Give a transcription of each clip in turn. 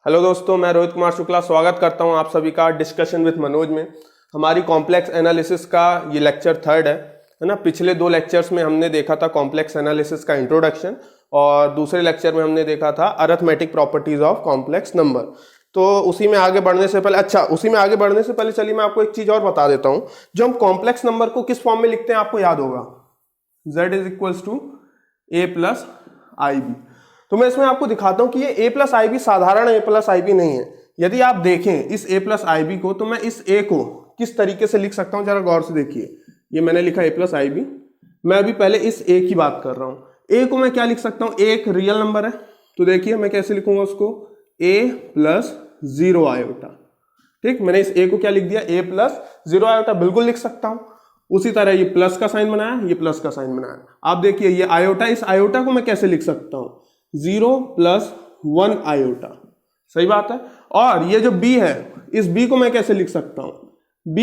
Hello दोस्तों, मैं रोहित कुमार शुक्ला स्वागत करता हूं आप सभी का डिस्कशन विद मनोज में। हमारी कॉम्प्लेक्स एनालिसिस का ये लेक्चर थर्ड है ना। पिछले दो लेक्चर्स में हमने देखा था कॉम्प्लेक्स एनालिसिस का इंट्रोडक्शन और दूसरे लेक्चर में हमने देखा था arithmetic properties of complex number. तो उसी में आगे बढ़ने से पहले चलिए मैं आपको एक चीज और बता देता हूं। जो हम कॉम्प्लेक्स नंबर को किस फॉर्म में लिखते हैं आपको याद होगा, z is equals to a plus I B. तो मैं इसमें आपको दिखाता हूं कि ये a प्लस आई बी साधारण a प्लस आई बी नहीं है। यदि आप देखें इस a प्लस आई बी को, तो मैं इस a को किस तरीके से लिख सकता हूं, जरा गौर से देखिए। ये मैंने लिखा a प्लस आई बी। मैं अभी पहले इस a की बात कर रहा हूं। a को मैं क्या लिख सकता हूं, a एक रियल नंबर है, तो देखिए मैं कैसे लिखूंगा उसको, a प्लस 0 आयोटा। ठीक, मैंने इस a को क्या लिख दिया, a प्लस 0 आयोटा बिल्कुल लिख सकता हूं। उसी तरह ये प्लस का साइन बनाया, ये प्लस का साइन बनाया। आप देखिए ये आयोटा, इस आयोटा को मैं कैसे लिख सकता हूं, 0 प्लस 1 आयोटा। सही बात है। और ये जो b है, इस b को मैं कैसे लिख सकता हूं, b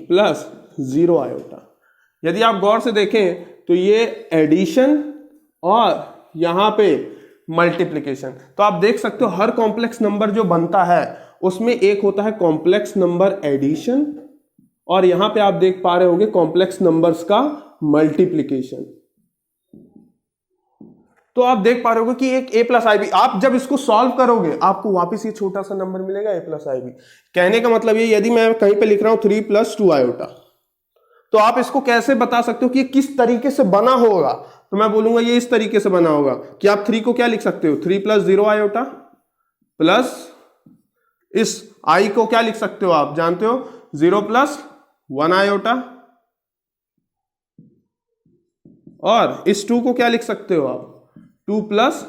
प्लस 0 आयोटा। यदि आप गौर से देखें तो ये एडिशन और यहां पे मल्टीप्लिकेशन। तो आप देख सकते हो हर कॉम्प्लेक्स नंबर जो बनता है उसमें एक होता है कॉम्प्लेक्स नंबर एडिशन, और यहां पे आप देख पा रहे होंगे कॉम्प्लेक्स नंबर्स का मल्टीप्लिकेशन। तो आप देख पा रहे होगे कि एक a प्लस आई बी, आप जब इसको सॉल्व करोगे आपको वापस ये छोटा सा नंबर मिलेगा a प्लस आई बी। कहने का मतलब ये, यदि मैं कहीं पे लिख रहा हूं 3 प्लस 2 आयोटा, तो आप इसको कैसे बता सकते हो कि ये किस तरीके से बना होगा। तो मैं बोलूंगा ये इस तरीके से बना होगा कि आप 3 को क्या लिख सकते हो, 3 प्लस 0 आयोटा प्लस इस i को क्या लिख सकते हो, आप जानते हो 0 प्लस 1 आयोटा, और इस 2 को क्या लिख सकते हो आप, 2 प्लस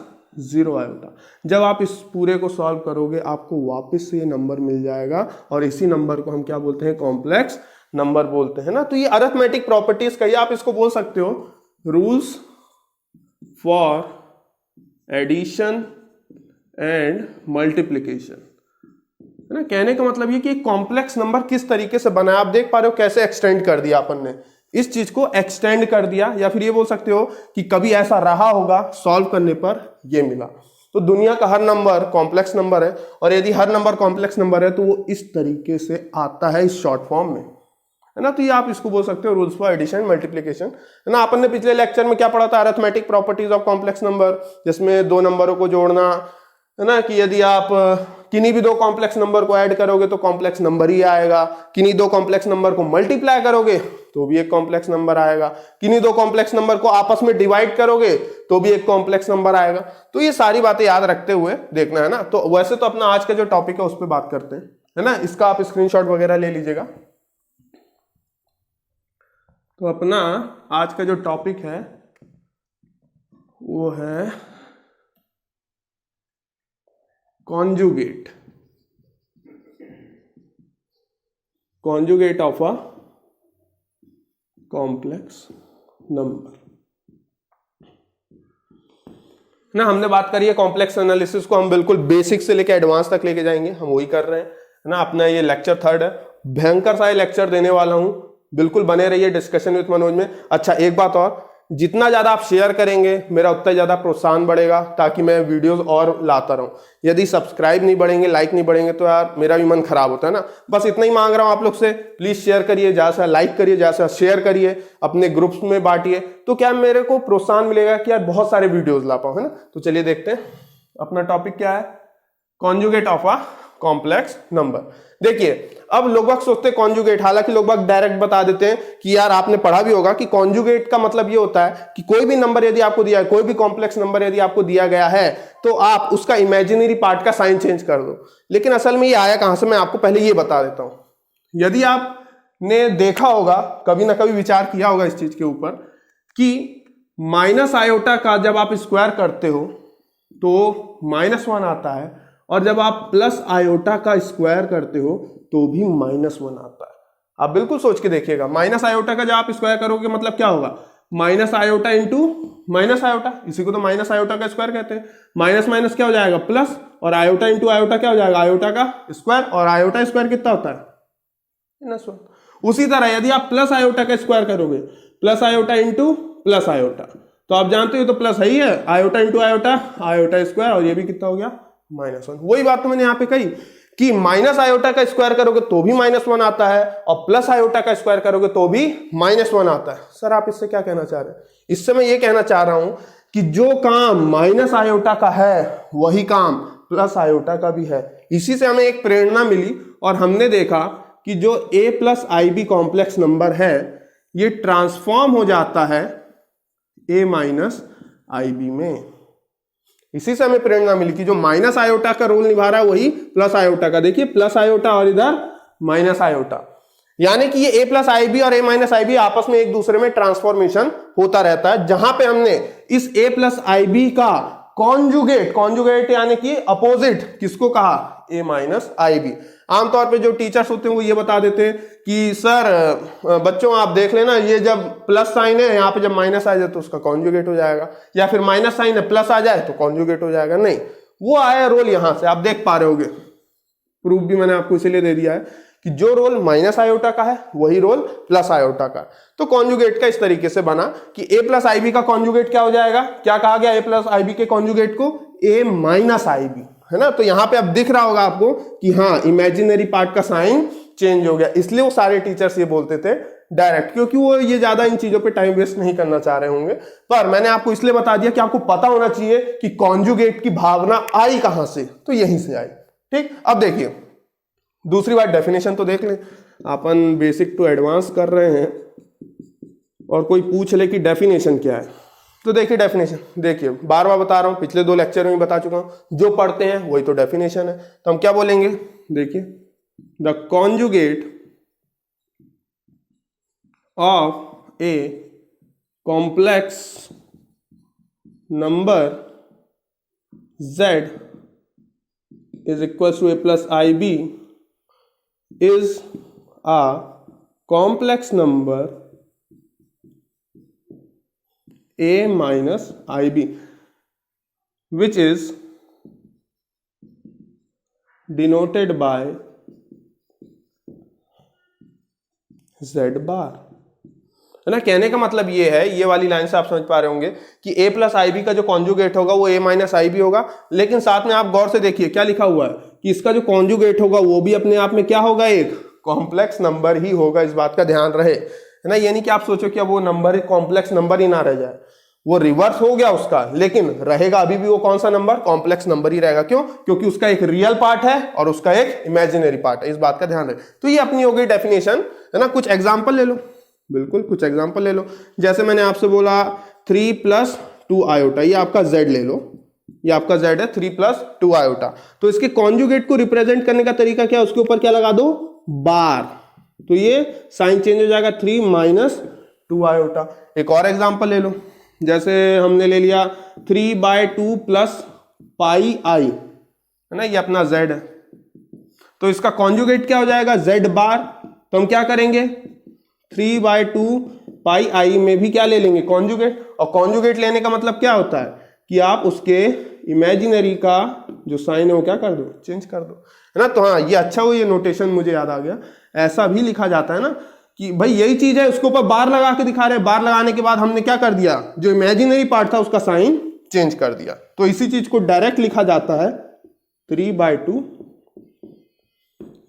0 आयोटा। जब आप इस पूरे को सॉल्व करोगे आपको वापस से ये नंबर मिल जाएगा, और इसी नंबर को हम क्या बोलते हैं, कॉम्प्लेक्स नंबर बोलते हैं ना। तो ये अरिथमेटिक प्रॉपर्टीज का, आप इसको बोल सकते हो rules for addition and multiplication, है ना। कहने का मतलब ये कि कॉम्प्लेक्स नंबर किस तरीके से बना है। आप देख पा रहे हो कैसे एक्सटेंड कर दिया अपन ने, इस चीज को एक्सटेंड कर दिया। या फिर ये बोल सकते हो कि कभी ऐसा रहा होगा, सॉल्व करने पर ये मिला। तो दुनिया का हर नंबर कॉम्प्लेक्स नंबर है, और यदि हर नंबर कॉम्प्लेक्स नंबर है तो वो इस तरीके से आता है, इस शॉर्ट फॉर्म में, है ना। तो ये आप इसको बोल सकते हो रूल्स फॉर एडिशन मल्टीप्लिकेशन, है ना। अपन ने पिछले लेक्चर में क्या पढ़ा था, arithmetic properties of complex number, जिसमें दो नंबरों को जोड़ना, है ना, कि यदि आप किन्हीं भी दो कॉम्प्लेक्स नंबर को ऐड करोगे तो कॉम्प्लेक्स नंबर ही आएगा, किन्हीं दो कॉम्प्लेक्स नंबर को मल्टीप्लाई करोगे तो भी एक कॉम्प्लेक्स नंबर आएगा, किन्हीं दो कॉम्प्लेक्स नंबर को आपस में डिवाइड करोगे तो भी एक कॉम्प्लेक्स नंबर आएगा। तो ये सारी बातें याद रखते हुए देखना, है ना। तो वैसे तो अपना आज का जो टॉपिक है उस पर बात करते हैं, है ना। इसका आप स्क्रीनशॉट वगैरह ले लीजिएगा। तो अपना आज का जो टॉपिक है वो है conjugate of a complex number ना। हमने बात करी है कॉम्प्लेक्स एनालिसिस को हम बिल्कुल बेसिक से लेकर एडवांस तक लेके जाएंगे, हम वही कर रहे हैं, है ना। अपना ये लेक्चर थर्ड है, भयंकर सा लेक्चर देने वाला हूं, बिल्कुल बने रहिए डिस्कशन विद मनोज में। अच्छा एक बात और, जितना ज्यादा आप शेयर करेंगे मेरा उतना ज्यादा प्रोत्साहन बढ़ेगा, ताकि मैं वीडियोस और लाता रहूं। यदि सब्सक्राइब नहीं बढ़ेंगे, लाइक नहीं बढ़ेंगे, तो यार मेरा भी मन खराब होता है ना। बस इतना ही मांग रहा हूं आप लोग से, प्लीज शेयर करिए, ज्यादा लाइक करिए, ज्यादा शेयर करिए, अपने ग्रुप्स में बांटिए, तो क्या मेरे को प्रोत्साहन मिलेगा कि यार बहुत सारे वीडियोज ला पाऊं, है ना। तो चलिए देखते हैं अपना टॉपिक क्या है, conjugate of a complex number. देखिए अब लोग बाग सोचते हैं कॉन्जुगेट, हालांकि लोग बाग डायरेक्ट बता देते हैं कि यार आपने पढ़ा भी होगा कि कॉन्जुगेट का मतलब ये होता है कि कोई भी नंबर यदि आपको दिया है, कोई भी कॉम्प्लेक्स नंबर यदि आपको दिया गया है, तो आप उसका इमेजिनरी पार्ट का साइन चेंज कर दो। लेकिन असल में ये आया कहां से, मैं आपको पहले ये बता देता हूं। यदि आपने देखा होगा, कभी ना कभी विचार किया होगा इस चीज के ऊपर, कि माइनस आयोटा का जब आप स्क्वायर करते हो तो -1 आता है, और जब आप प्लस आयोटा का स्क्वायर करते हो तो भी -1 आता है। आप बिल्कुल सोच के देखिएगा, माइनस आयोटा का जब आप स्क्वायर करोगे मतलब क्या होगा, minus iota into minus iota, इसी को तो माइनस आयोटा का स्क्वायर कहते हैं। माइनस माइनस क्या हो जाएगा, प्लस, और आयोटा इंटू आयोटा क्या हो जाएगा, आयोटा का स्क्वायर, और आयोटा स्क्वायर कितना होता है, -1। उसी तरह यदि आप प्लस आयोटा का स्क्वायर करोगे, plus iota into plus iota, तो आप जानते हो तो प्लस है ही है, iota into iota, iota square, और ये भी कितना हो गया -1। वही बात तो मैंने यहाँ पे कही कि माइनस आयोटा का स्क्वायर करोगे तो भी -1 आता है और प्लस आयोटा का स्क्वायर करोगे तो भी -1 आता है। सर आप इससे क्या कहना चाह रहे हैं? इससे मैं ये कहना चाह रहा हूं कि जो काम माइनस आयोटा का है वही काम प्लस आयोटा का भी है। इसी से हमें एक प्रेरणा मिली और हमने देखा कि जो a plus IB complex number है ये ट्रांसफॉर्म हो जाता है a माइनस IB में। इसी से हमें प्रेरणा मिली कि जो माइनस आयोटा का रोल निभा रहा है वही प्लस आयोटा का। देखिए प्लस आयोटा और इधर माइनस आयोटा, यानी कि ये a प्लस IB और a माइनस IB आपस में एक दूसरे में ट्रांसफॉर्मेशन होता रहता है। जहां पे हमने इस a प्लस IB का कॉन्जुगेट यानी कि अपोजिट किसको कहा? a minus IB। आमतौर पे जो टीचर्स होते हैं वो ये बता देते हैं कि सर बच्चों आप देख लेना ये जब प्लस साइन है यहाँ पे जब माइनस आ जाए तो उसका कॉन्जुगेट हो जाएगा, या फिर माइनस साइन है प्लस आ जाए तो कॉन्जुगेट हो जाएगा। नहीं, वो आया रोल यहां से, आप देख पा रहे होगे, प्रूफ भी मैंने आपको इसीलिए दे दिया है कि जो रोल माइनस आयोटा का है वही रोल प्लस आयोटा का। तो कॉन्जुगेट का इस तरीके से बना कि a प्लस IB का कॉन्जुगेट क्या हो जाएगा? क्या कहा गया a प्लस IB के कॉन्जुगेट को? a माइनस IB, है ना। तो यहां पे अब दिख रहा होगा आपको कि हाँ इमेजिनरी पार्ट का साइन चेंज हो गया। इसलिए वो सारे टीचर्स ये बोलते थे डायरेक्ट, क्योंकि वो ये ज्यादा इन चीजों पे टाइम वेस्ट नहीं करना चाह रहे होंगे। पर मैंने आपको इसलिए बता दिया कि आपको पता होना चाहिए कि कॉन्जुगेट की भावना आई कहां से, तो यहीं से आई। ठीक, अब देखिए दूसरी बात, डेफिनेशन तो देख लें। अपन बेसिक टू एडवांस कर रहे हैं और कोई पूछ ले कि डेफिनेशन क्या है, तो देखिए डेफिनेशन, देखिए बार बार बता रहा हूं, पिछले 2 लेक्चर में बता चुका हूं, जो पढ़ते हैं वही तो डेफिनेशन है। तो हम क्या बोलेंगे? देखिए the conjugate of a complex number z is equal to a plus IB is a complex number a minus IB which is denoted by z bar, है ना। कहने का मतलब ये है, ये वाली लाइन से आप समझ पा रहे होंगे कि a प्लस IB का जो कॉन्जुगेट होगा वो a माइनस IB होगा, लेकिन साथ में आप गौर से देखिए क्या लिखा हुआ है कि इसका जो कॉन्जुगेट होगा वो भी अपने आप में क्या होगा? एक कॉम्प्लेक्स नंबर ही होगा। इस बात का ध्यान रहे, है ना। यानी कि आप सोचो कि अब वो नंबर कॉम्प्लेक्स नंबर ही ना रह जाए, वो रिवर्स हो गया उसका, लेकिन रहेगा अभी भी वो कौन सा नंबर? कॉम्प्लेक्स नंबर ही रहेगा। क्यों? क्योंकि उसका एक रियल पार्ट है और उसका एक इमेजिनरी पार्ट है। इस बात का ध्यान रहे। तो ये अपनी हो गई डेफिनेशन, है ना। कुछ एग्जाम्पल ले लो, बिल्कुल कुछ एग्जाम्पल ले लो। जैसे मैंने आपसे बोला 3 + 2 आयोटा, ये आपका z ले लो, ये आपका z है 3 + 2 आयोटा। तो इसके कॉन्जुगेट को रिप्रेजेंट करने का तरीका क्या है? उसके ऊपर क्या लगा दो? बार। तो ये साइन चेंज हो जाएगा 3 - 2 आयोटा। एक और एग्जांपल ले लो, जैसे हमने ले लिया 3/2 + पाई आई, है ना, ये अपना z है। तो इसका कॉन्जुगेट क्या हो जाएगा? z बार। तो हम क्या करेंगे? 3/2 पाई आई में भी क्या ले लेंगे? कॉन्जुगेट। और कॉन्जुगेट लेने का मतलब क्या होता है कि आप उसके इमेजिनरी का जो साइन है वो क्या कर दो? चेंज कर दो, है ना। तो हाँ ये अच्छा हो, ये नोटेशन मुझे याद आ गया। ऐसा भी लिखा जाता है ना कि भाई यही चीज है, उसके ऊपर बार लगा के दिखा रहे हैं, बार लगाने के बाद हमने क्या कर दिया? जो इमेजिनरी पार्ट था उसका साइन चेंज कर दिया। तो इसी चीज को डायरेक्ट लिखा जाता है 3/2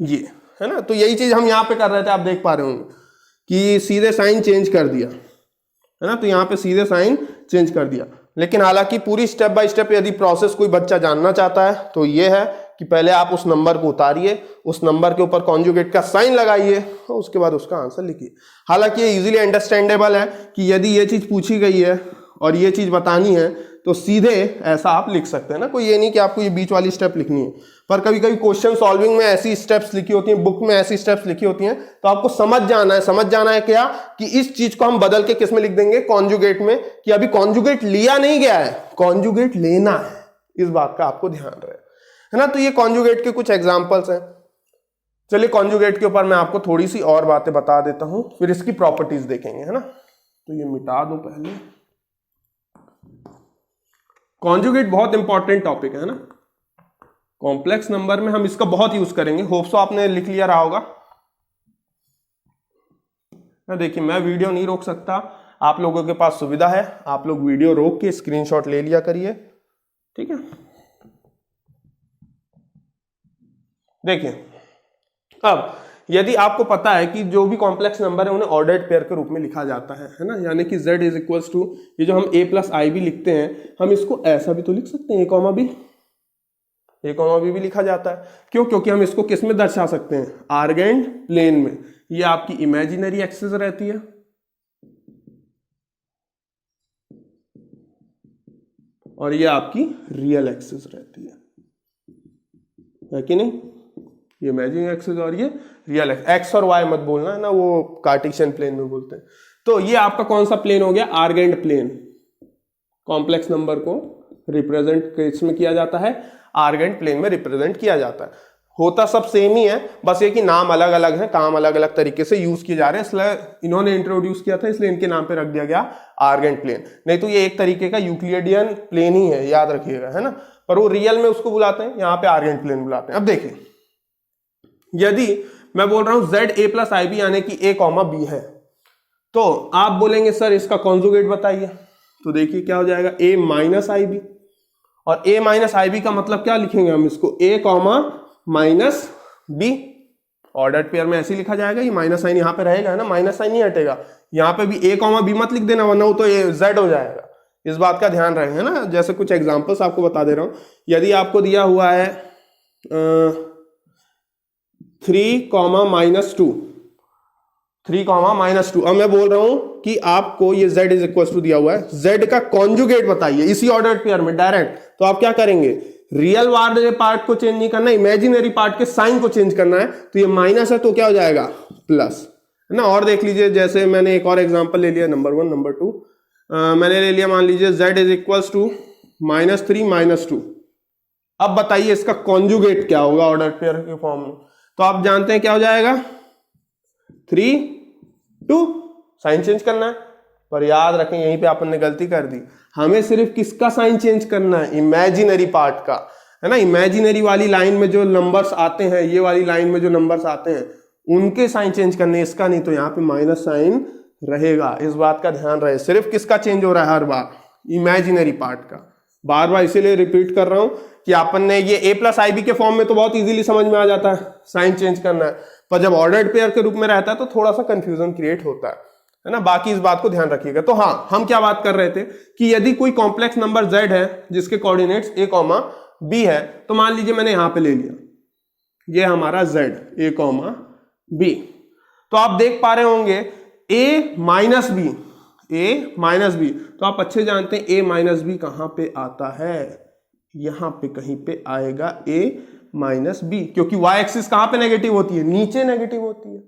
ये, है ना। तो यही चीज हम यहाँ पे कर रहे थे, आप देख पा रहे होंगे कि सीधे साइन चेंज कर दिया, है ना। तो यहाँ पे सीधे साइन चेंज कर दिया। लेकिन हालांकि पूरी स्टेप बाय स्टेप यदि प्रोसेस कोई बच्चा जानना चाहता है तो ये है कि पहले आप उस नंबर को उतारिए, उस नंबर के ऊपर कॉन्जुगेट का साइन लगाइए और उसके बाद उसका आंसर लिखिए। हालांकि ये इजीली अंडरस्टैंडेबल है कि यदि ये चीज पूछी गई है और ये चीज बतानी है तो सीधे ऐसा आप लिख सकते हैं ना। कोई ये नहीं कि आपको ये बीच वाली स्टेप लिखनी है, पर कभी कभी क्वेश्चन सॉल्विंग में ऐसी स्टेप्स लिखी होती हैं, बुक में ऐसी स्टेप्स लिखी होती हैं, तो आपको समझ जाना है क्या कि इस चीज को हम बदल के किस में लिख देंगे? कॉन्जुगेट में। कि अभी कॉन्जुगेट लिया नहीं गया है, कॉन्जुगेट लेना है। इस बात का आपको ध्यान रहे, है ना। तो ये कॉन्जुगेट के कुछ एग्जाम्पल्स हैं। चलिए कॉन्जुगेट के ऊपर मैं आपको थोड़ी सी और बातें बता देता हूं, फिर इसकी प्रॉपर्टीज देखेंगे, है ना। तो ये मिटा दूं पहले। कॉन्जुगेट बहुत इंपॉर्टेंट टॉपिक है ना, कॉम्प्लेक्स नंबर में हम इसका बहुत यूज करेंगे। होप सो आपने लिख लिया रहा होगा ना। देखिए मैं वीडियो नहीं रोक सकता, आप लोगों के पास सुविधा है, आप लोग वीडियो रोक के स्क्रीनशॉट ले लिया करिए, ठीक है। देखिए अब यदि आपको पता है कि जो भी कॉम्प्लेक्स नंबर है उन्हें ऑर्डर्ड पेयर के रूप में लिखा जाता है ना, यानी कि z इज इक्वल्स टू ये जो हम a प्लस आई भी लिखते हैं, हम इसको ऐसा भी तो लिख सकते हैं a कॉमा बी भी लिखा जाता है। क्यों? क्योंकि हम इसको किस में दर्शा सकते हैं, आर्गेंड प्लेन में। ये आपकी इमेजिनरी एक्सिस रहती है और ये आपकी रियल एक्सिस रहती है कि नहीं? ये इमेजिनरी एक्सिस और ये रियल एक्सिस, एक्स और वाई मत बोलना है ना, वो कार्टेशियन प्लेन में बोलते हैं। तो ये आपका कौन सा प्लेन हो गया, आर्गेंड प्लेन। कॉम्प्लेक्स नंबर को रिप्रेजेंट किसमें किया जाता है, आर्गेंड प्लेन में रिप्रेजेंट किया जाता है। होता सब सेम ही है, बस ये कि नाम अलग अलग है, काम अलग अलग तरीके से यूज किए जा रहे हैं, इसलिए इन्होंने इंट्रोड्यूस किया था, इसलिए इनके नाम पे रख दिया गया आर्गेंड प्लेन। नहीं तो ये एक तरीके का यूक्लिडियन प्लेन ही है, याद रखिएगा, है ना। पर वो रियल में उसको बुलाते हैं, यहाँ पे आर्गेंड प्लेन बुलाते हैं। अब देखिए यदि मैं बोल रहा हूं z a plus I B यानी कि a कॉमा बी है, तो आप बोलेंगे सर इसका कॉन्जुगेट बताइए। तो देखिए क्या हो जाएगा, a माइनस आई बी, और a माइनस आई बी का मतलब क्या लिखेंगे हम इसको, a comma minus B. Ordered pair में ऐसे लिखा जाएगा, ये माइनस साइन यहाँ पे रहेगा, है ना, माइनस साइन नहीं हटेगा। यहाँ पे भी a कॉमा बी मत लिख देना, वरना वो तो z हो जाएगा। इस बात का ध्यान रहे, है ना। जैसे कुछ एग्जांपल्स आपको बता दे रहा हूं, यदि आपको दिया हुआ है 3 comma minus two, 3 comma minus two, अब मैं बोल रहा हूं कि आपको ये z इज इक्वल टू दिया हुआ है, z का कॉन्जुगेट बताइए इसी ऑर्डर्ड पेयर में डायरेक्ट। तो आप क्या करेंगे, रियल वाले पार्ट को चेंज नहीं करना, इमेजिनरी पार्ट के साइन को चेंज करना है। तो ये माइनस है तो क्या हो जाएगा, प्लस, है ना। और देख लीजिए, जैसे मैंने एक और एग्जांपल ले लिया, नंबर 1, नंबर 2 मैंने ले लिया, मान लीजिए z इज इक्वल टू -3 -2। अब बताइए इसका कॉन्जुगेट क्या होगा ऑर्डर पेयर के फॉर्म में। तो आप जानते हैं क्या हो जाएगा, 3 2, साइन चेंज करना है। पर याद रखें यहीं पे आपने गलती कर दी, हमें सिर्फ किसका साइन चेंज करना है, इमेजिनरी पार्ट का, है ना। इमेजिनरी वाली लाइन में जो नंबर्स आते हैं, ये वाली लाइन में जो नंबर्स आते हैं उनके साइन चेंज करने, इसका नहीं। तो यहाँ पे माइनस साइन रहेगा, इस बात का ध्यान रहे। सिर्फ किसका चेंज हो रहा है हर बार, इमेजिनरी पार्ट का। बार बार इसीलिए रिपीट कर रहा हूं कि अपन ने ये a प्लस आई बी के फॉर्म में तो बहुत इजीली समझ में आ जाता है, साइन चेंज करना है। पर जब ऑर्डर्ड पेयर के रूप में रहता है तो थोड़ा सा कंफ्यूजन क्रिएट होता है ना। बाकी इस बात को ध्यान रखिएगा। तो हाँ, हम क्या बात कर रहे थे कि यदि कोई कॉम्प्लेक्स नंबर z है जिसके कोऑर्डिनेट्स a कॉमा b है, तो मान लीजिए मैंने यहां पे ले लिया, ये हमारा z a कॉमा b। तो आप देख पा रहे होंगे a माइनस बी, तो आप अच्छे जानते हैं a माइनस बी कहां पे आता है, यहां पे कहीं पे आएगा a माइनस बी, क्योंकि y एक्सिस कहां पे नेगेटिव होती है, नीचे नेगेटिव होती है।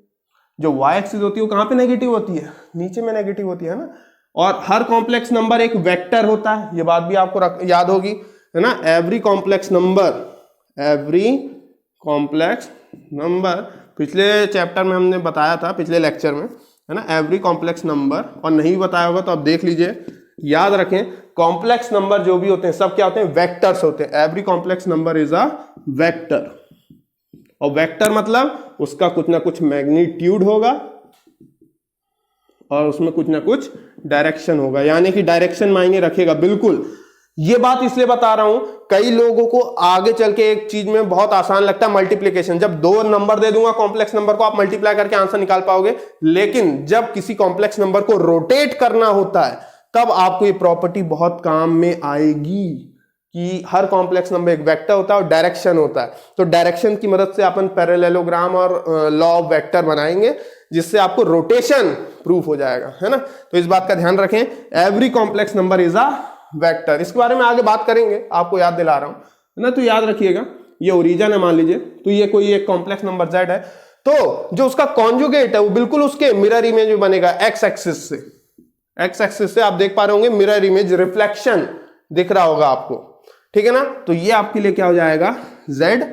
जो y एक्सिस होती है वो कहां पे नेगेटिव होती है, नीचे में नेगेटिव होती है ना। और हर कॉम्प्लेक्स नंबर एक वेक्टर होता है, ये बात भी आपको याद होगी, है ना। एवरी कॉम्प्लेक्स नंबर पिछले चैप्टर में हमने बताया था, पिछले लेक्चर में, है ना, एवरी कॉम्प्लेक्स नंबर। और नहीं बताया होगा तो आप देख लीजिए, याद रखें कॉम्प्लेक्स नंबर जो भी होते हैं सब क्या होते हैं, वेक्टर्स होते हैं। Every complex number is a vector, और वेक्टर मतलब उसका कुछ ना कुछ मैग्नीट्यूड होगा और उसमें कुछ ना कुछ डायरेक्शन होगा, यानी कि डायरेक्शन मायने रखेगा बिल्कुल। ये बात इसलिए बता रहा हूं, कई लोगों को आगे चल के एक चीज में बहुत आसान लगता है, मल्टीप्लिकेशन। जब 2 नंबर दे दूंगा कॉम्प्लेक्स नंबर को, आप मल्टीप्लाई करके आंसर निकाल पाओगे। लेकिन जब किसी कॉम्प्लेक्स नंबर को रोटेट करना होता है तब आपको ये प्रॉपर्टी बहुत काम में आएगी कि हर कॉम्प्लेक्स नंबर एक वेक्टर होता है और डायरेक्शन होता है। तो डायरेक्शन की मदद से अपन पैरेललोग्राम और लॉ ऑफ वेक्टर बनाएंगे, जिससे आपको रोटेशन प्रूफ हो जाएगा, है ना। तो इस बात का ध्यान रखें, every complex number is a vector. इसके बारे में आगे बात करेंगे, आपको याद दिला रहा हूं, है ना। तो याद रखिएगा, ये ओरिजिन है मान लीजिए, तो ये कोई एक कॉम्प्लेक्स नंबर z है, तो जो उसका कॉन्जुगेट है वो बिल्कुल उसके मिरर इमेज में बनेगा, एक्स एक्सिस से। आप देख पा रहे होंगे मिरर इमेज, रिफ्लेक्शन दिख रहा होगा आपको, ठीक है ना। तो ये आपके लिए क्या हो जाएगा, z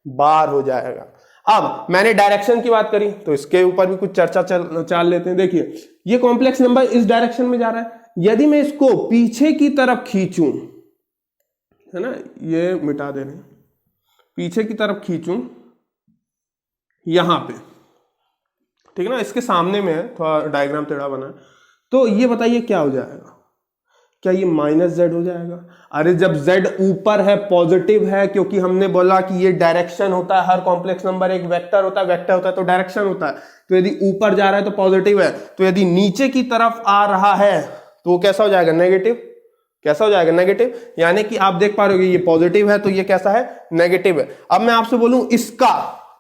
बार हो जाएगा। अब मैंने डायरेक्शन की बात करी तो इसके ऊपर भी कुछ चर्चा चाल लेते हैं। देखिए ये कॉम्प्लेक्स नंबर इस डायरेक्शन में जा रहा है, यदि मैं इसको पीछे की तरफ खींचूं, है ना, ये मिटा दे रहे हैं, पीछे की तरफ खींचूं यहां पे, ठीक है ना, इसके सामने में है, थोड़ा डायग्राम टेढ़ा बना है। तो ये बताइए क्या हो जाएगा, क्या ये माइनस जेड हो जाएगा? अरे जब जेड ऊपर है पॉजिटिव है, क्योंकि हमने बोला कि ये डायरेक्शन होता है, हर कॉम्प्लेक्स नंबर एक वेक्टर होता है, वेक्टर होता है तो डायरेक्शन होता है। तो यदि ऊपर जा रहा है तो पॉजिटिव है, तो यदि नीचे की तरफ आ रहा है तो वो कैसा हो जाएगा? नेगेटिव। कैसा हो जाएगा? नेगेटिव। यानी कि आप देख पा रहे हो ये पॉजिटिव है तो ये कैसा है? नेगेटिव है। अब मैं आपसे बोलूं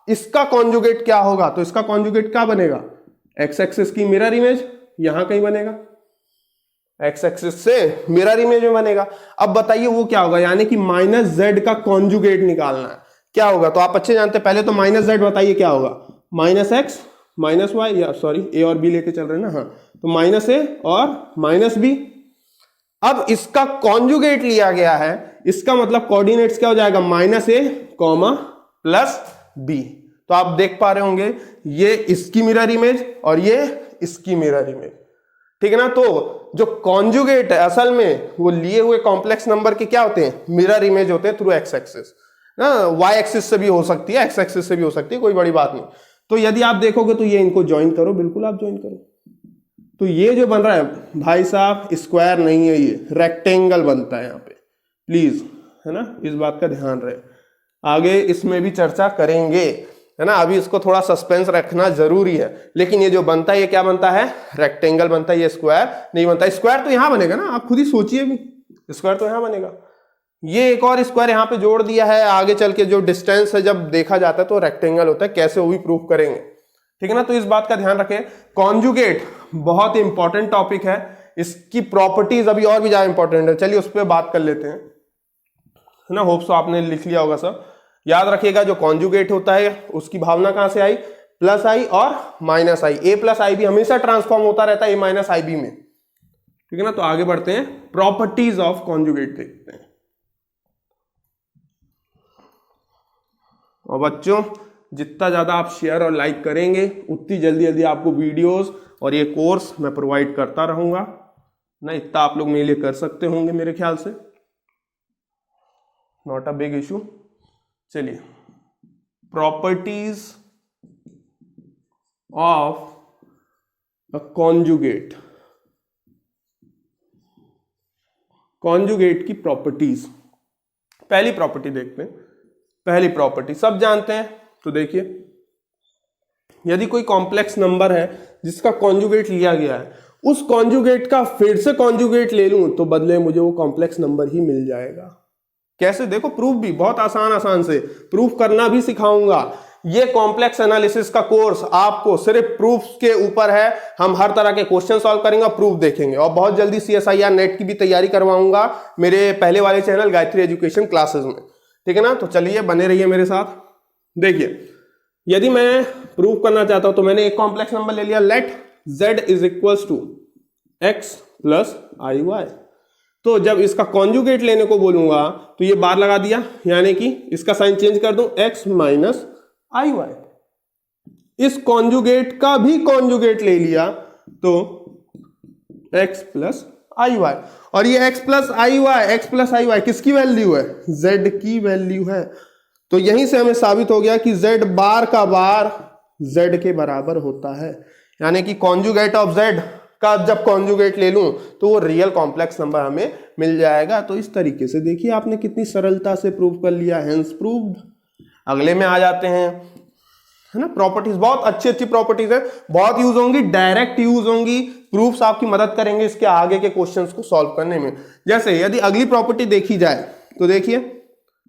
इसका कॉन्जुगेट क्या होगा, तो इसका कॉन्जुगेट क्या बनेगा? एक्स एक्सिस की मिरर इमेज यहां कहीं बनेगा, एक्स एक्सिस से मिरर इमेज में बनेगा। अब बताइए वो क्या होगा? यानी कि माइनस जेड का कॉन्जुगेट निकालना है, क्या होगा? तो आप अच्छे जानते हैं, पहले तो माइनस जेड बताइए क्या होगा? माइनस एक्स माइनस वाई, या सॉरी ए और बी लेके चल रहे हैं ना, हाँ, तो माइनस ए और माइनस बी। अब इसका कॉन्जुगेट लिया गया है, इसका मतलब कोऑर्डिनेट्स क्या हो जाएगा? माइनस ए कॉमा प्लस बी। तो आप देख पा रहे होंगे ये इसकी मिरर इमेज और ये इसकी मिरर इमेज, ठीक है ना। तो जो कॉन्जुगेट है असल में वो लिए हुए कॉम्प्लेक्स नंबर के क्या होते हैं? मिरर इमेज होते हैं थ्रू एक्स एक्सिस ना, वाई एक्सिस से भी हो सकती है, एक्स एक्सिस से भी हो सकती है, कोई बड़ी बात नहीं। तो यदि आप देखोगे तो ये इनको ज्वाइन करो, बिल्कुल आप ज्वाइन करो, तो ये जो बन रहा है भाई साहब स्क्वायर नहीं है, ये रेक्टेंगल बनता है यहाँ पे, प्लीज, है ना, इस बात का ध्यान रहे। आगे इसमें भी चर्चा करेंगे, है ना, अभी इसको थोड़ा सस्पेंस रखना जरूरी है। लेकिन ये जो बनता है ये क्या बनता है? रेक्टेंगल बनता है, ये स्क्वायर नहीं बनता। स्क्वायर तो यहां बनेगा ना, आप खुद ही सोचिए भी, स्क्वायर तो यहां बनेगा। ये एक और स्क्वायर यहां पे जोड़ दिया है, आगे चल के जो डिस्टेंस है जब देखा जाता है तो रेक्टेंगल होता है, कैसे वो भी प्रूफ करेंगे, ठीक है ना। तो इस बात का ध्यान रखें, कॉन्जुगेट बहुत इंपॉर्टेंट टॉपिक है, इसकी प्रॉपर्टीज अभी और भी ज्यादा इंपॉर्टेंट है। चलिए उस पर बात कर लेते हैं, है ना। होप सो आपने लिख लिया होगा सब। याद रखिएगा जो कॉन्जुगेट होता है उसकी भावना कहां से आई? प्लस आई और माइनस आई। ए प्लस आई भी हमेशा ट्रांसफॉर्म होता रहता है ए माइनस आई बी में, ठीक है ना। तो आगे बढ़ते हैं, प्रॉपर्टीज ऑफ कॉन्जुगेट देखते हैं। और बच्चों जितना ज्यादा आप शेयर और लाइक करेंगे उतनी जल्दी जल्दी आपको वीडियोस और ये कोर्स मैं प्रोवाइड करता रहूंगा ना। इतना आप लोग मेरे लिए कर सकते होंगे मेरे ख्याल से, नॉट अ बिग इशू। चलिए, properties of a conjugate, conjugate की प्रॉपर्टीज। पहली प्रॉपर्टी देखते हैं। पहली प्रॉपर्टी सब जानते हैं, तो देखिए, यदि कोई कॉम्प्लेक्स नंबर है जिसका कॉन्जुगेट लिया गया है, उस कॉन्जुगेट का फिर से कॉन्जुगेट ले लूं तो बदले मुझे वो कॉम्प्लेक्स नंबर ही मिल जाएगा। कैसे? देखो, प्रूफ भी बहुत आसान से प्रूफ करना भी सिखाऊंगा। ये कॉम्प्लेक्स एनालिसिस का कोर्स आपको सिर्फ प्रूफ के ऊपर है। हम हर तरह के क्वेश्चन सॉल्व करेंगे और प्रूफ देखेंगे, और बहुत जल्दी CSIR नेट की भी तैयारी करवाऊंगा मेरे पहले वाले चैनल गायत्री एजुकेशन क्लासेस में, ठीक है ना। तो चलिए बने रहिए मेरे साथ। देखिए, यदि मैं प्रूफ करना चाहता हूं तो मैंने एक कॉम्प्लेक्स नंबर ले लिया, let z is equals to x plus I Y. तो जब इसका कॉन्जुगेट लेने को बोलूंगा तो ये बार लगा दिया, यानी कि इसका साइन चेंज कर दूं, x माइनस आई वाई। इस कॉन्जुगेट का भी कॉन्जुगेट ले लिया तो x प्लस आई वाई। और ये x प्लस आई वाई किसकी वैल्यू है? z की वैल्यू है। तो यहीं से हमें साबित हो गया कि z बार का बार z के बराबर होता है, यानी कि कॉन्जुगेट ऑफ z का जब कॉन्जुगेट ले लूं तो वो रियल कॉम्प्लेक्स नंबर हमें मिल जाएगा। तो इस तरीके से देखिए आपने कितनी सरलता से प्रूव कर लिया, हेंस प्रूव्ड। अगले में आ जाते हैं, है ना। प्रॉपर्टीज बहुत अच्छी प्रॉपर्टीज है, बहुत यूज होंगी, डायरेक्ट यूज होंगी, प्रूफ्स आपकी मदद करेंगे इसके आगे के क्वेश्चंस को सॉल्व करने में। जैसे यदि अगली प्रॉपर्टी देखी जाए तो देखिए,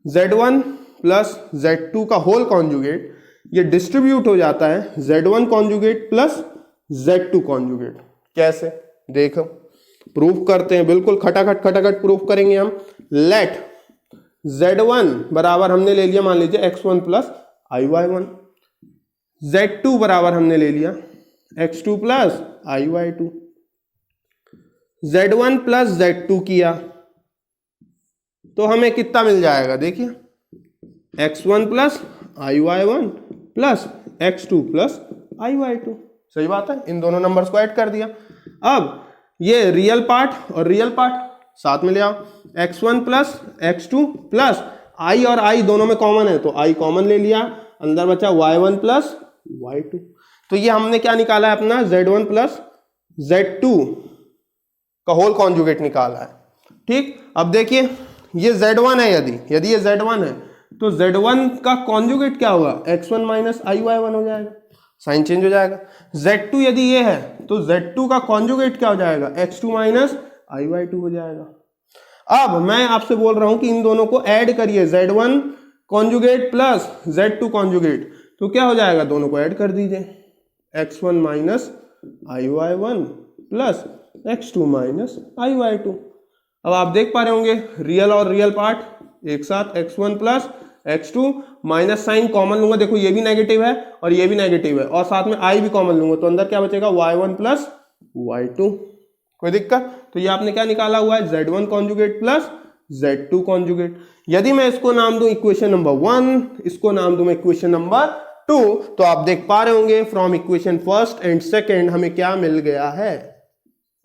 z1 प्लस z2 का होल कॉन्जुगेट ये डिस्ट्रीब्यूट हो जाता है z1 conjugate plus z2 conjugate. कैसे? देखो, प्रूफ करते हैं, बिल्कुल खटाखट प्रूफ करेंगे हम। लेट z1 बराबर हमने ले लिया, मान लीजिए x1 plus I Y one, z2 बराबर हमने ले लिया x2 plus I Y two, z1 plus z2 किया तो हमें कितना मिल जाएगा? देखिए, x1 plus I Y one plus x2 plus I Y two. सही बात है, इन दोनों नंबर्स को ऐड कर दिया। अब ये रियल पार्ट और रियल पार्ट साथ में ले आओ, x1 plus x2 plus i और i दोनों में कॉमन है तो i कॉमन ले लिया, अंदर बचा y1 प्लस y2। तो ये हमने क्या निकाला है अपना z1 प्लस z2 का होल कॉन्जुगेट निकाला है। ठीक, अब देखिए ये Z1 है, यदि ये Z1 है तो Z1 का कॉन्जुगेट क्या होगा, x1 माइनस IY1 हो जाएगा, साइन चेंज हो जाएगा। Z2 यदि ये है तो Z2 का कॉन्जुगेट क्या हो जाएगा, x2 माइनस IY2 हो जाएगा। अब मैं आपसे बोल रहा हूं कि इन दोनों को ऐड करिए, Z1 conjugate plus Z2 conjugate, तो क्या हो जाएगा, दोनों को ऐड कर दीजिए, x1 minus IY1 plus x2 minus IY2। अब आप देख पा रहे होंगे रियल और रियल पार्ट एक साथ, x1 plus x2 minus sign common लूंगा, देखो ये भी नेगेटिव है और ये भी नेगेटिव है, और साथ में i भी कॉमन लूंगा, तो अंदर क्या बचेगा, y1 प्लस y2। कोई दिक्कत, तो ये आपने क्या निकाला हुआ है, Z1 conjugate plus Z2 conjugate. यदि मैं इसको नाम दूं इक्वेशन नंबर 1, इसको नाम दूं मैं इक्वेशन नंबर 2, तो आप देख पा रहे होंगे from equation first and second हमें क्या मिल गया है,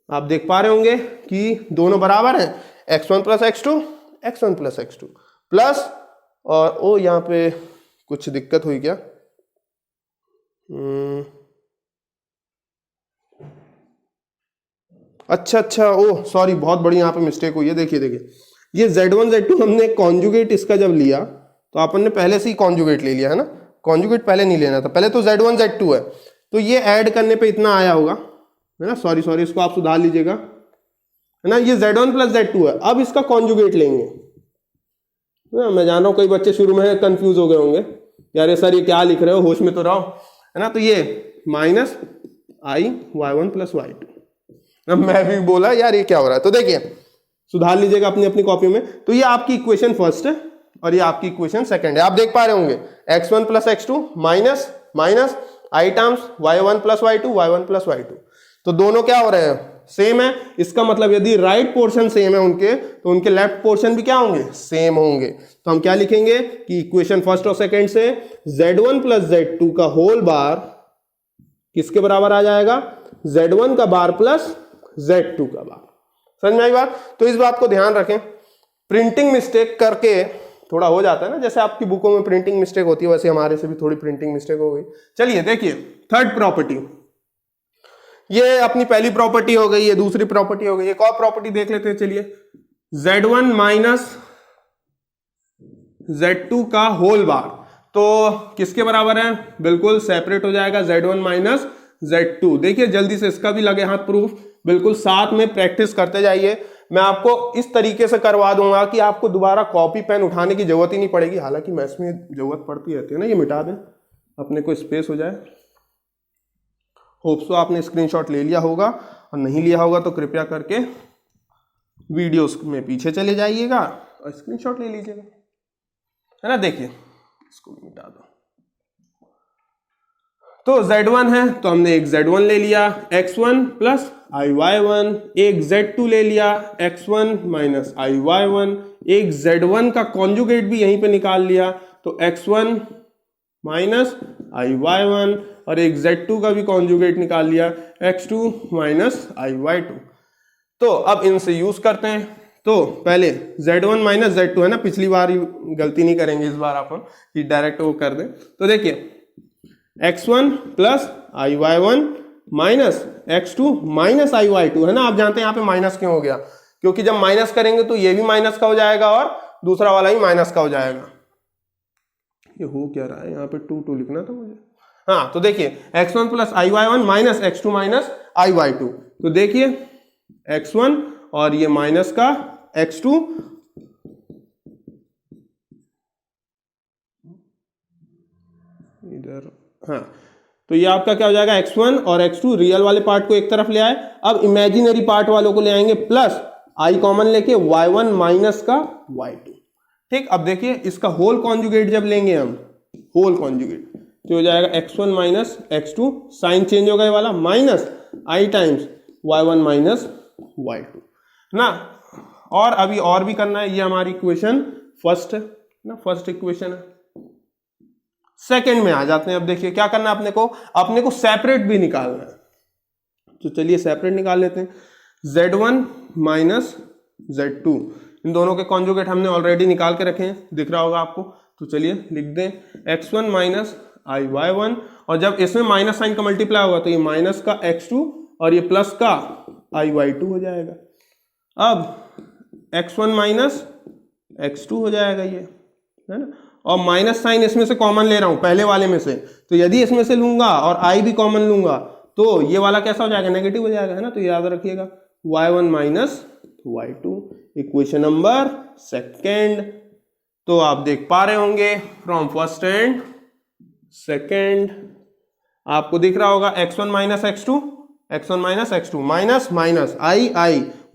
आप देख पा रहे होंगे कि दोनों बराबर हैं, x1 plus x2, x1 plus x2 plus, और ओ यहाँ पे कुछ दिक्कत हुई क्या, अच्छा ओ सॉरी, बहुत बड़ी यहाँ पे मिस्टेक हुई है। देखिए ये Z1 Z2 हमने कॉन्जुगेट इसका जब लिया तो अपन ने पहले से ही कॉन्जुगेट ले लिया है ना, कॉन्जुगेट पहले नहीं लेना था, पहले तो Z1 Z2 है, तो ये ऐड करने पे इतना आया होगा, है ना, सॉरी इसको आप सुधार लीजिएगा, है ना, ये Z1 प्लस Z2 है। अब इसका कॉन्जुगेट लेंगे, ना, मैं जान रहा हूँ कई बच्चे शुरू में कंफ्यूज हो गए होंगे, यार सर ये क्या लिख रहे हो, होश में तो रहो, है ना, तो ये माइनस y1 प्लस y2। अब मैं भी बोला यार ये क्या हो रहा है, तो देखिए सुधार लीजिएगा अपनी अपनी कॉपी में। तो ये आपकी इक्वेशन फर्स्ट है और ये आपकी इक्वेशन सेकंड है, आप देख पा रहे होंगे x1 plus x2 minus minus i terms y1 plus y2, y1 plus y2, तो दोनों क्या हो रहे हैं, सेम है। इसका मतलब यदि राइट पोर्शन सेम है उनके, तो उनके लेफ्ट पोर्शन भी क्या होंगे, सेम होंगे। तो हम क्या लिखेंगे कि इक्वेशन फर्स्ट और सेकंड से Z1 प्लस Z2 का होल बार किसके बराबर आ जाएगा, Z1 का बार प्लस Z2 का बार। समझ में आई बात, तो इस बात को ध्यान रखें, प्रिंटिंग मिस्टेक करके थोड़ा हो जाता है ना, जैसे आपकी बुकों में प्रिंटिंग मिस्टेक होती है वैसे हमारे से भी थोड़ी प्रिंटिंग मिस्टेक हो गई। चलिए देखिए थर्ड प्रॉपर्टी, ये अपनी पहली प्रॉपर्टी हो गई, ये दूसरी प्रॉपर्टी हो गई, एक और प्रॉपर्टी देख लेते हैं। चलिए Z1 माइनस Z2 का होल बार, तो किसके बराबर है, बिल्कुल सेपरेट हो जाएगा, Z1 माइनस Z2। देखिए जल्दी से इसका भी लगे हाथ प्रूफ, बिल्कुल साथ में प्रैक्टिस करते जाइए। मैं आपको इस तरीके से करवा दूंगा कि आपको दोबारा कॉपी पेन उठाने की जरूरत ही नहीं पड़ेगी, हालांकि मैथ्स में जरूरत पड़ती रहती है ना, ये मिटा दें अपने को स्पेस हो जाए। होप सो आपने स्क्रीनशॉट ले लिया होगा, और नहीं लिया होगा तो कृपया करके वीडियोस में पीछे चले जाइएगा और स्क्रीनशॉट ले लीजिएगा, है ना। देखिए इसको भी मिटा दो, तो Z1 है तो हमने एक Z1 ले लिया, x1 प्लस IY1, एक Z2 ले लिया, x1 माइनस IY1, एक Z1 का कॉन्जुगेट भी यहीं पे निकाल लिया, तो x1 माइनस IY1, और एक Z2 का भी कॉन्जुगेट निकाल लिया, x2 माइनस IY2। तो अब इनसे यूज करते हैं, तो पहले Z1 माइनस Z2 है ना, पिछली बार गलती नहीं करेंगे इस बार अपन कि डायरेक्ट वो कर दें। तो देखिए x1 plus IY1 minus x2 minus IY2, है ना। आप जानते हैं यहाँ पे माइनस क्यों हो गया, क्योंकि जब माइनस करेंगे तो ये भी माइनस का हो जाएगा और दूसरा वाला भी माइनस का हो जाएगा। ये हो क्या रहा है यहाँ पे, 2 लिखना था मुझे, हाँ। तो देखिए x1 plus IY1 minus x2 minus IY2, तो देखिए x1 और ये माइनस का x2, इधर, हाँ। तो ये आपका क्या हो जाएगा, x1 और x2 रियल वाले पार्ट को एक तरफ ले आए, अब इमेजिनरी पार्ट वालों को ले आएंगे प्लस i कॉमन लेके y1 माइनस का y2। ठीक, अब देखिए इसका होल कॉन्जुगेट जब लेंगे हम, होल कॉन्जुगेट तो हो जाएगा x1 minus x2, sign change होगा ये वाला, minus i times y1 minus y2 ना। और अभी और भी करना है, ये हमारी इक्वेशन फर्स्ट है ना, फर्स्ट इक्वेशन है। सेकंड में आ जाते हैं, अब देखिए क्या करना है अपने को सेपरेट भी निकालना है, तो चलिए सेपरेट निकाल लेते हैं। Z1 माइनस Z2, इन दोनों के कॉन्जुगेट हमने ऑलरेडी निकाल के रखे हैं, दिख रहा होगा आपको, तो चलिए लिख दें x1 माइनस IY1, और जब इसमें माइनस साइन का मल्टीप्लाई होगा तो ये माइनस का x2 और ये प्लस का IY2 हो जाएगा। अब x1 माइनस x2 हो जाएगा ये, है ना। और माइनस साइन इसमें से कॉमन ले रहा हूं पहले वाले में से, तो यदि इसमें से लूंगा और आई भी कॉमन लूंगा तो ये वाला कैसा हो जाएगा, नेगेटिव हो जाएगा, है ना। तो याद रखिएगा y1 minus y2, equation number second. तो आप देख पा रहे होंगे फ्रॉम फर्स्ट एंड सेकेंड आपको दिख रहा होगा x1 minus x2 minus minus I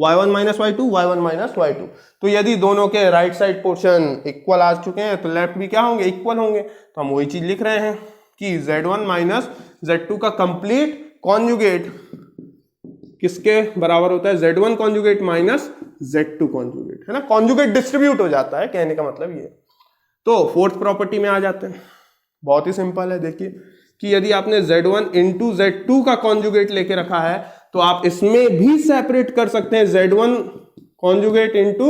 y1 minus y2 y1 minus y2। तो यदि दोनों के राइट साइड पोर्शन इक्वल आ चुके हैं तो लेफ्ट भी क्या होंगे, इक्वल होंगे। तो हम वही चीज लिख रहे हैं कि z1 माइनस z2 का कंप्लीट कॉन्जुगेट किसके बराबर होता है, z1 conjugate minus z2 conjugate, है ना। कॉन्जुगेट डिस्ट्रीब्यूट हो जाता है, कहने का मतलब ये। तो फोर्थ प्रॉपर्टी में आ जाते हैं, बहुत ही सिंपल है। देखिए कि यदि आपने z1 इंटू z2 का कॉन्जुगेट लेके रखा है तो आप इसमें भी सेपरेट कर सकते हैं, z1 conjugate into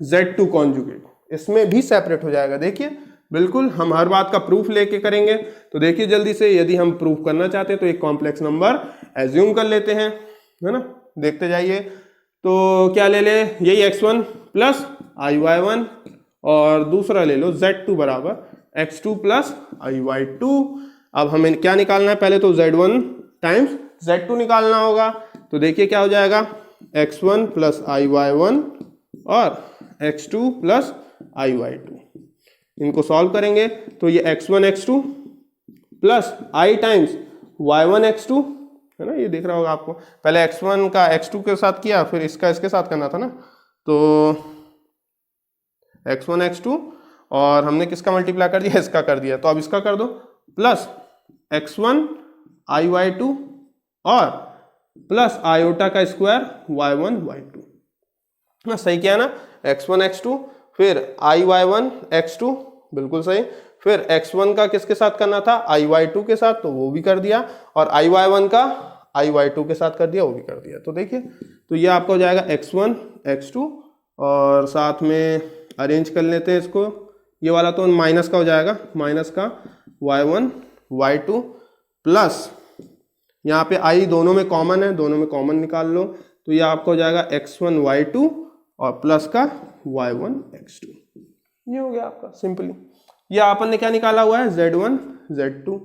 z2 conjugate, इसमें भी सेपरेट हो जाएगा। देखिए बिल्कुल हम हर बात का प्रूफ लेके करेंगे। तो देखिए जल्दी से, यदि हम प्रूफ करना चाहते हैं तो एक कॉम्प्लेक्स नंबर एज्यूम कर लेते हैं, है ना। देखते जाइए, तो क्या ले ले, यही x1 प्लस iy1 और दूसरा ले लो z2 बराबर x2 प्लस iy2। अब हमें क्या निकालना है, पहले तो z1 टाइम्स z2 निकालना होगा। तो देखिए क्या हो जाएगा, x1 प्लस iy1 और x2 प्लस iy2, इनको सॉल्व करेंगे तो ये x1 x2 plus i times y1 x2, है ना। ये दिख रहा होगा आपको, पहले x1 का x2 के साथ किया, फिर इसका इसके साथ करना था ना। तो x1 x2 और हमने किसका मल्टीप्लाई कर दिया, इसका कर दिया, तो अब इसका कर दो, प्लस x1 iy2 और प्लस आयोटा का स्क्वायर y1 y2, ना। सही किया ना, x1 x2 फिर iy1 x2, बिल्कुल सही। फिर x1 का किसके साथ करना था, iy2 के साथ, तो वो भी कर दिया, और iy1 का iy2 के साथ कर दिया, वो भी कर दिया। तो देखिए, तो ये आपका हो जाएगा x1 x2 और साथ में अरेंज कर लेते हैं इसको, ये वाला तो माइनस का हो जाएगा, माइनस का y1 y2 प्लस यहाँ पे i दोनों में कॉमन है, दोनों में कॉमन निकाल लो, तो ये आपका हो जाएगा x1 y2 और प्लस का y1 x2। ये हो गया आपका सिंपली। ये अपन ने क्या निकाला हुआ है, z1 z2।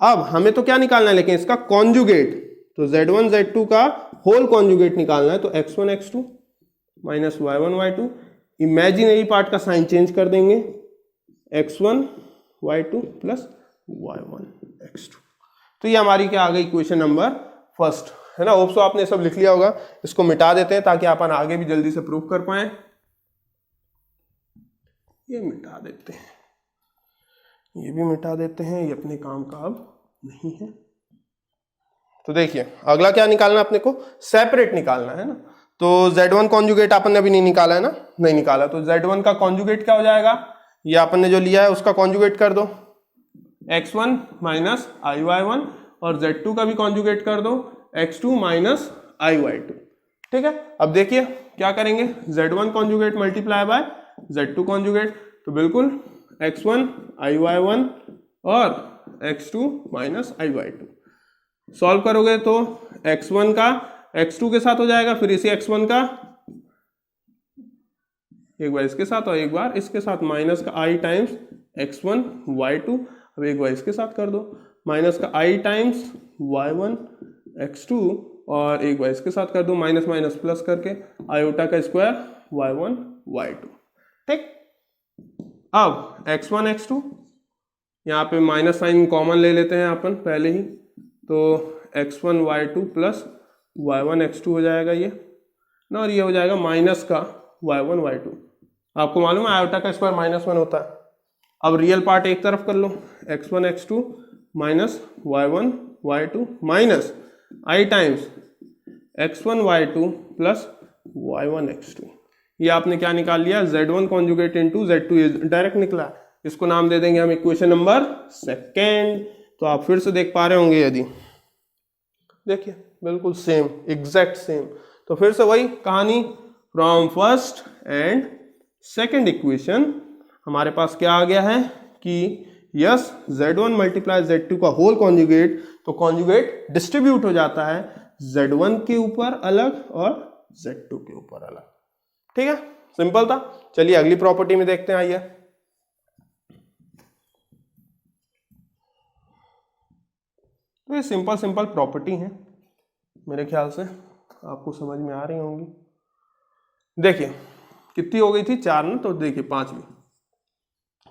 अब हमें तो क्या निकालना है, लेकिन इसका कॉन्जुगेट, तो z1 z2 का होल कॉन्जुगेट निकालना है। तो x1 x2 minus y1 y2, imaginary part का साइन चेंज कर देंगे, x1 y2 plus y1 x2। तो ये हमारी क्या आ गई, इक्वेशन नंबर फर्स्ट, है ना। होप सो आपने सब लिख लिया होगा। इसको मिटा देते हैं ताकि अपन आगे भी जल्दी से प्रूफ कर पाए। ये मिटा देते हैं, ये भी मिटा देते हैं, ये अपने काम का अब नहीं है। तो देखिए अगला क्या निकालना है अपने को, सेपरेट निकालना है ना। तो z1 कॉन्जुगेट अपन ने अभी नहीं निकाला है ना, नहीं निकाला, तो z1 का कॉन्जुगेट क्या हो जाएगा, ये अपन ने जो लिया है उसका कॉन्जुगेट कर दो, x1 माइनस iy1, और z2 का भी कॉन्जुगेट कर दो, x2 माइनस iy2। ठीक है, अब देखिए क्या करेंगे, z1 conjugate multiply by z2 conjugate, तो बिल्कुल x1 iy1 और x2 माइनस iy2 सॉल्व करोगे तो x1 का x2 के साथ हो जाएगा, फिर इसी x1 का एक बार इसके साथ और एक बार इसके साथ, माइनस का i टाइम्स x1 y2, अब एक बार इसके साथ कर दो, माइनस का i टाइम्स y1 x2 और एक बार इसके साथ कर दो, माइनस माइनस प्लस करके आयोटा का स्क्वायर y1 y2। ठीक, अब x1 x2 यहाँ पे माइनस साइन कॉमन ले लेते हैं अपन पहले ही, तो x1 y2 plus y1 x2 हो जाएगा ये ना, और ये हो जाएगा माइनस का y1 y2। आपको मालूम है आयोटा का स्क्वायर -1 होता है। अब रियल पार्ट एक तरफ कर लो, x1 x2 minus y1 y2 minus i times x1 y2 plus y1 x2। ये आपने क्या निकाल लिया, z1 conjugate into z2, direct निकला। इसको नाम दे देंगे हम इक्वेशन नंबर सेकेंड। तो आप फिर से देख पा रहे होंगे, यदि देखिए बिल्कुल सेम, एग्जैक्ट सेम। तो फिर से वही कहानी, from first and second equation हमारे पास क्या आ गया है कि यस z1 मल्टीप्लाई z2 का होल कॉन्जुगेट, तो कॉन्जुगेट डिस्ट्रीब्यूट हो जाता है z1 के ऊपर अलग और z2 के ऊपर अलग। ठीक है, सिंपल था। चलिए अगली प्रॉपर्टी में देखते हैं, आइए। तो ये सिंपल सिंपल प्रॉपर्टी है, मेरे ख्याल से आपको समझ में आ रही होंगी। देखिए कितनी हो गई थी, 4 ना, तो देखिए 5वीं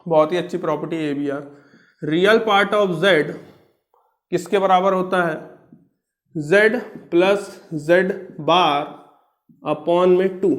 बहुत ही अच्छी प्रॉपर्टी ये भी यार। रियल पार्ट ऑफ z किसके बराबर होता है, z plus z bar upon में 2।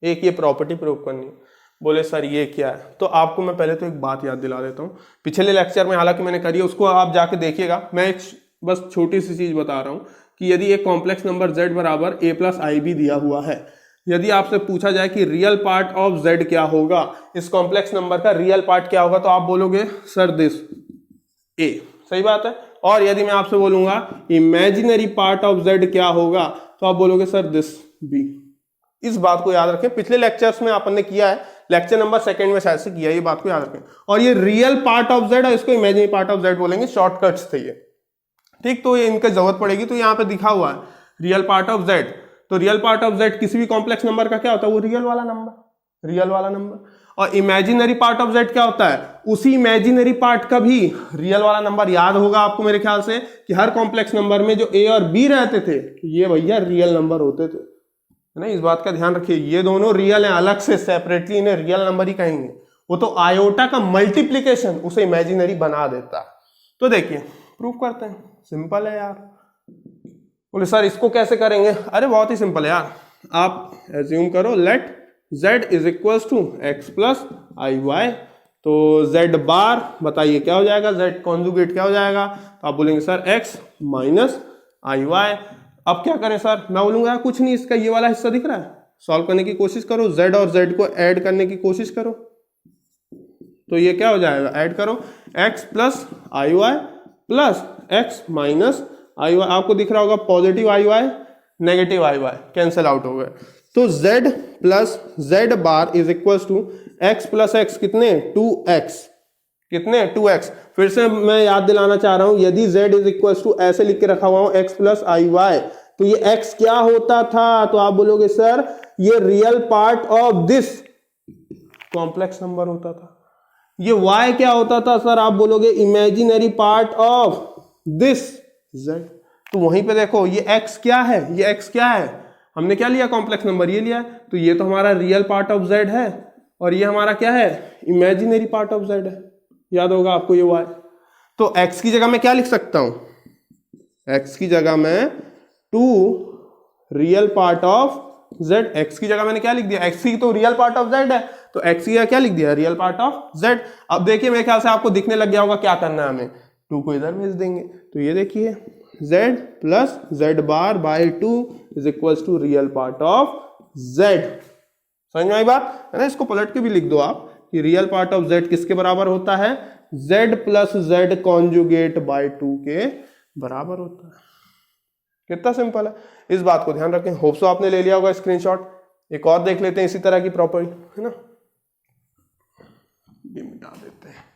एक ये प्रॉपर्टी प्रूव करनी है। बोले सर ये क्या है, तो आपको मैं पहले तो एक बात याद दिला देता हूँ। पिछले लेक्चर में हालांकि मैंने करी है, उसको आप जाके देखिएगा। मैं एक बस छोटी सी चीज बता रहा हूँ कि यदि एक कॉम्प्लेक्स नंबर z बराबर a प्लस आई बी दिया हुआ है, यदि आपसे पूछा जाए कि रियल पार्ट ऑफ z क्या होगा, इस कॉम्प्लेक्स नंबर का रियल पार्ट क्या होगा, तो आप बोलोगे सर दिस a, सही बात है। और यदि मैं आपसे बोलूंगा इमेजिनरी पार्ट ऑफ z क्या होगा, तो आप बोलोगे सर दिस b। इस बात को याद रखें, पिछले लेक्चर्स में अपन ने किया है, लेक्चर नंबर 2 में शायद से किया, ये बात को याद रखें। और ये रियल पार्ट ऑफ z है, इसको इमेजिनरी पार्ट ऑफ z बोलेंगे, शॉर्टकट्स थे ये, ठीक। तो ये इनका जरूरत पड़ेगी, तो यहाँ पे दिखा हुआ है रियल पार्ट ऑफ z। तो रियल पार्ट ऑफ z किसी भी कॉम्प्लेक्स नंबर का क्या होता है, वो रियल वाला नंबर, रियल वाला नंबर। और इमेजिनरी पार्ट ऑफ z क्या होता है, उसी इमेजिनरी पार्ट का भी रियल वाला नंबर। याद होगा आपको मेरे ख्याल से कि हर कॉम्प्लेक्स नंबर में जो a और b रहते थे, ये भैया रियल नंबर होते थे, है ना। इस बात का ध्यान रखिए, ये दोनों रियल हैं, अलग से सेपरेटली इन्हें रियल नंबर ही कहेंगे। वो तो आयोटा का मल्टीप्लीकेशन उसे इमेजिनरी बना देता। तो देखिए प्रूफ करते हैं, सिंपल है यार। बोले सर इसको कैसे करेंगे, अरे बहुत ही सिंपल है यार। आप एज्यूम करो let z is equals to x plus I Y. तो z बार बताइए क्या हो जाएगा, z कॉन्जुगेट क्या हो जाएगा, तो आप बोलेंगे sir x minus I Y. अब क्या करें सर, मैं बोलूंगा कुछ नहीं, इसका ये वाला हिस्सा दिख रहा है, सॉल्व करने की कोशिश करो, z और z को ऐड करने की कोशिश करो, तो ये क्या हो जाएगा, ऐड करो x plus I Y plus x minus I Y. आपको दिख रहा होगा positive I Y negative I Y cancel out हो गए। तो z plus z bar is equals to x plus x कितने 2x, कितने 2x। फिर से मैं याद दिलाना चाह रहा हूं, यदि z इज इक्वल्स टू ऐसे लिख के रखा हुआ हूं x प्लस आई वाई, तो ये x क्या होता था, तो आप बोलोगे सर ये real part of this complex number होता था। ये y क्या होता था सर, आप बोलोगे imaginary part of this z। तो वहीं पे देखो ये x क्या है, ये x क्या है, हमने क्या लिया कॉम्प्लेक्स नंबर, ये लिया। तो ये तो हमारा रियल पार्ट ऑफ z है, और ये हमारा क्या है, इमेजिनरी पार्ट ऑफ z है। याद होगा आपको ये y। तो x की जगह मैं क्या लिख सकता हूं, x की जगह मैं 2 real part of z। x की जगह मैंने क्या लिख दिया, x की तो रियल पार्ट ऑफ z है, तो x की जगह क्या लिख दिया, रियल पार्ट ऑफ z। अब देखिए मेरे ख्याल से आपको दिखने लग गया होगा क्या करना है, हमें 2 को इधर भेज देंगे। तो ये देखिए z plus z bar by 2 is equals to real part of z। समझ में आई बात है ना। इसको पलट के भी लिख दो आप कि रियल पार्ट ऑफ z किसके बराबर होता है, z plus z conjugate by 2 के बराबर होता है। कितना सिंपल है, इस बात को ध्यान रखें। होप सो आपने ले लिया होगा स्क्रीनशॉट। एक और देख लेते हैं इसी तरह की प्रॉपर्टी, है ना, ये मिटा देते हैं।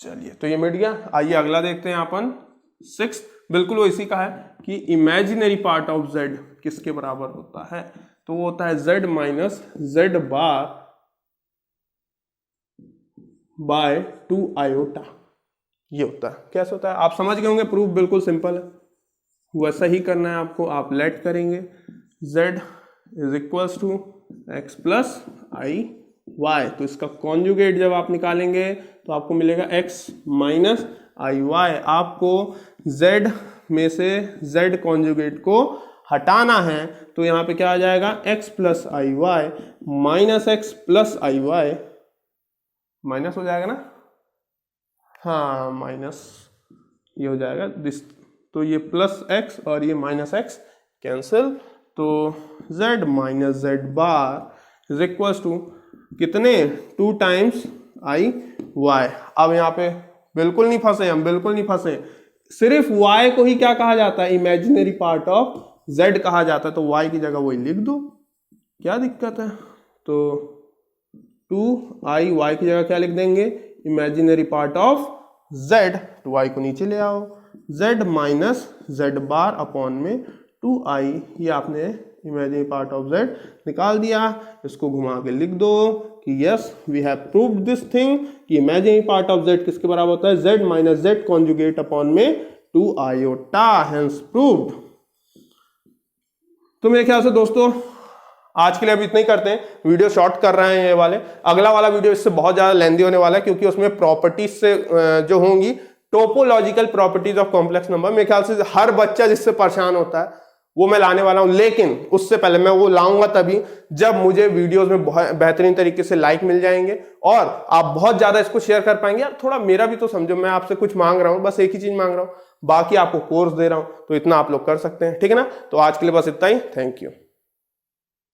चलिए तो ये मिट गया। आइए अगला देखते हैं अपन 6, बिल्कुल वो इसी का है कि इमेजिनरी पार्ट ऑफ z किसके बराबर होता है, तो वो होता है z minus z bar by 2 iota. ये होता है, कैसे होता है आप समझ गए होंगे, प्रूफ बिल्कुल सिंपल है, वैसा ही करना है आपको। आप लेट करेंगे z is equals to x plus I Y, तो इसका कॉन्जुगेट जब आप निकालेंगे तो आपको मिलेगा x माइनस आई वाई। आपको z में से z कॉन्जुगेट को हटाना है, तो यहाँ पे क्या आ जाएगा, x plus I Y minus x plus I Y, minus हो जाएगा ना, हाँ माइनस ये हो जाएगा दिस, तो ये प्लस x और ये माइनस x कैंसिल, तो z minus z bar is equals to कितने 2 टाइम्स आई वाई। अब यहाँ पे बिल्कुल नहीं फंसे हम, बिल्कुल नहीं फंसे, सिर्फ y को ही क्या कहा जाता है, इमेजिनरी पार्ट ऑफ z कहा जाता है, तो y की जगह वही लिख दो, क्या दिक्कत है। तो 2i y की जगह क्या लिख देंगे, imaginary part of z, 2i को नीचे ले आओ, z minus Z bar upon में 2i, ये आपने इमेजिनरी पार्ट ऑफ z निकाल दिया। इसको घुमा के लिख दो कि yes we have proved this thing कि इमेजिनरी पार्ट ऑफ z किसके बराबर होता है, z minus Z conjugate upon में 2 आयोटा, हेंस प्रूव्ड। तो मेरे ख्याल से दोस्तों आज के लिए अब इतना ही करते हैं, वीडियो शॉर्ट कर रहे हैं ये वाले। अगला वाला वीडियो इससे बहुत ज्यादा लेंदी होने वाला है क्योंकि उसमें प्रॉपर्टीज से जो होंगी topological properties of complex number, मेरे ख्याल से हर बच्चा जिससे परेशान होता है वो मैं लाने वाला हूं। लेकिन उससे पहले मैं वो लाऊंगा तभी जब मुझे वीडियोस में बेहतरीन तरीके से लाइक मिल जाएंगे और आप बहुत ज्यादा इसको शेयर कर पाएंगे। यार थोड़ा मेरा भी तो समझो, मैं आपसे कुछ मांग रहा हूं, बस एक ही चीज मांग रहा हूं, बाकी आपको कोर्स दे रहा हूं, तो इतना आप लोग कर सकते हैं, ठीक है ना। तो आज के लिए बस इतना ही, थैंक यू।